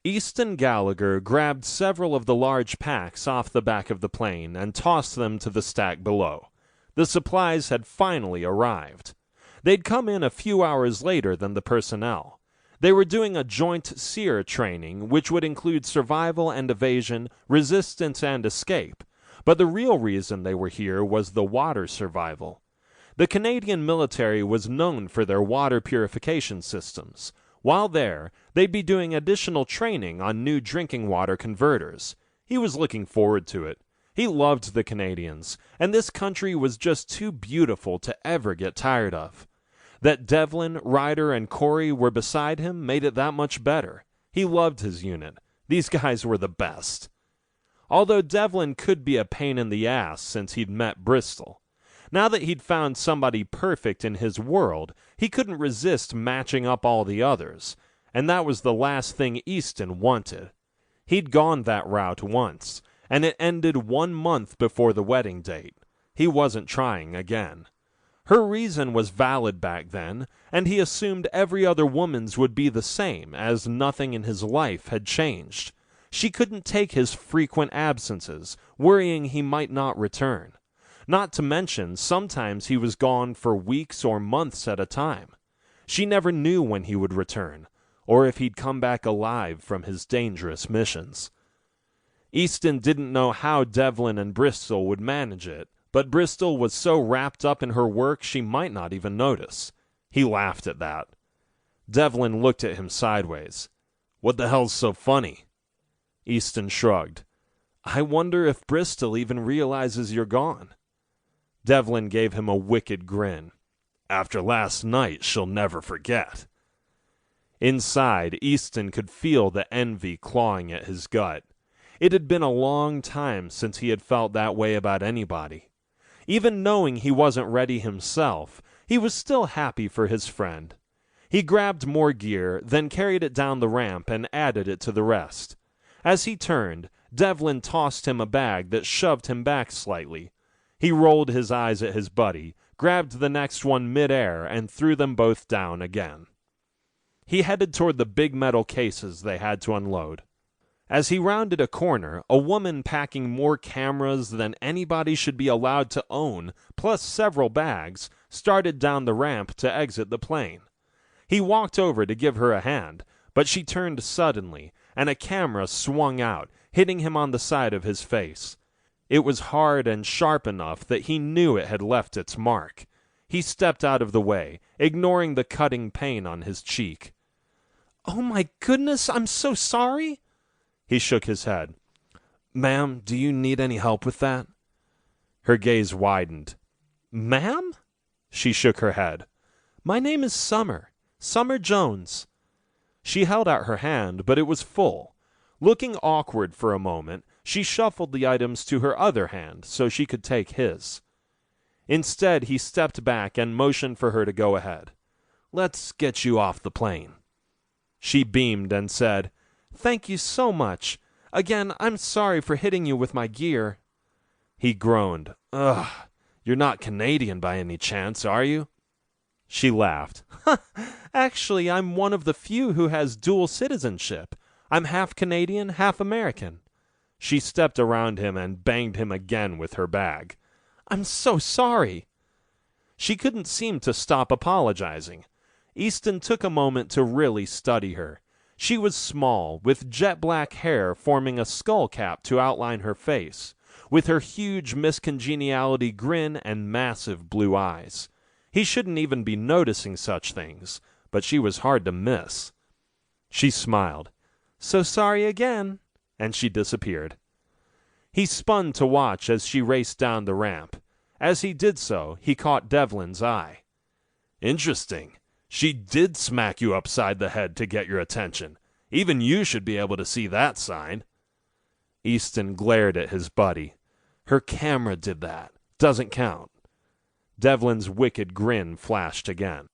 Easton Gallagher grabbed several of the large packs off the back of the plane and tossed them to the stack below. The supplies had finally arrived. They'd come in a few hours later than the personnel. They were doing a joint SEER training, which would include survival and evasion, resistance and escape. But the real reason they were here was the water survival. The Canadian military was known for their water purification systems. While there, they'd be doing additional training on new drinking water converters. He was looking forward to it. He loved the Canadians, and this country was just too beautiful to ever get tired of. That Devlin, Ryder, and Corey were beside him made it that much better. He loved his unit. These guys were the best. Although Devlin could be a pain in the ass since he'd met Bristol. Now that he'd found somebody perfect in his world, he couldn't resist matching up all the others, and that was the last thing Easton wanted. He'd gone that route once, and it ended 1 month before the wedding date. He wasn't trying again. Her reason was valid back then, and he assumed every other woman's would be the same, as nothing in his life had changed. She couldn't take his frequent absences, worrying he might not return. Not to mention, sometimes he was gone for weeks or months at a time. She never knew when he would return, or if he'd come back alive from his dangerous missions. Easton didn't know how Devlin and Bristol would manage it, but Bristol was so wrapped up in her work she might not even notice. He laughed at that. Devlin looked at him sideways. "What the hell's so funny?" Easton shrugged. "I wonder if Bristol even realizes you're gone." Devlin gave him a wicked grin. "After last night, she'll never forget." Inside, Easton could feel the envy clawing at his gut. It had been a long time since he had felt that way about anybody. Even knowing he wasn't ready himself, he was still happy for his friend. He grabbed more gear, then carried it down the ramp and added it to the rest. As he turned, Devlin tossed him a bag that shoved him back slightly. He rolled his eyes at his buddy, grabbed the next one mid-air, and threw them both down again. He headed toward the big metal cases they had to unload. As he rounded a corner, a woman packing more cameras than anybody should be allowed to own, plus several bags, started down the ramp to exit the plane. He walked over to give her a hand, but she turned suddenly, and a camera swung out, hitting him on the side of his face. It was hard and sharp enough that he knew it had left its mark. He stepped out of the way, ignoring the cutting pain on his cheek. "Oh my goodness, I'm so sorry!" He shook his head. "Ma'am, do you need any help with that?" Her gaze widened. "Ma'am?" She shook her head. "My name is Summer. Summer Jones." She held out her hand, but it was full. Looking awkward for a moment, she shuffled the items to her other hand so she could take his. Instead, he stepped back and motioned for her to go ahead. "Let's get you off the plane." She beamed and said, "Thank you so much. Again, I'm sorry for hitting you with my gear." He groaned. "Ugh, you're not Canadian by any chance, are you?" She laughed. "Actually, I'm one of the few who has dual citizenship. I'm half Canadian, half American." She stepped around him and banged him again with her bag. "I'm so sorry." She couldn't seem to stop apologizing. Easton took a moment to really study her. She was small, with jet black hair forming a skull cap to outline her face, with her huge miscongeniality grin and massive blue eyes. He shouldn't even be noticing such things, but she was hard to miss. She smiled. "So sorry again," and she disappeared. He spun to watch as she raced down the ramp. As he did so, he caught Devlin's eye. "Interesting. She did smack you upside the head to get your attention. Even you should be able to see that sign." Easton glared at his buddy. "Her camera did that. Doesn't count." Devlin's wicked grin flashed again.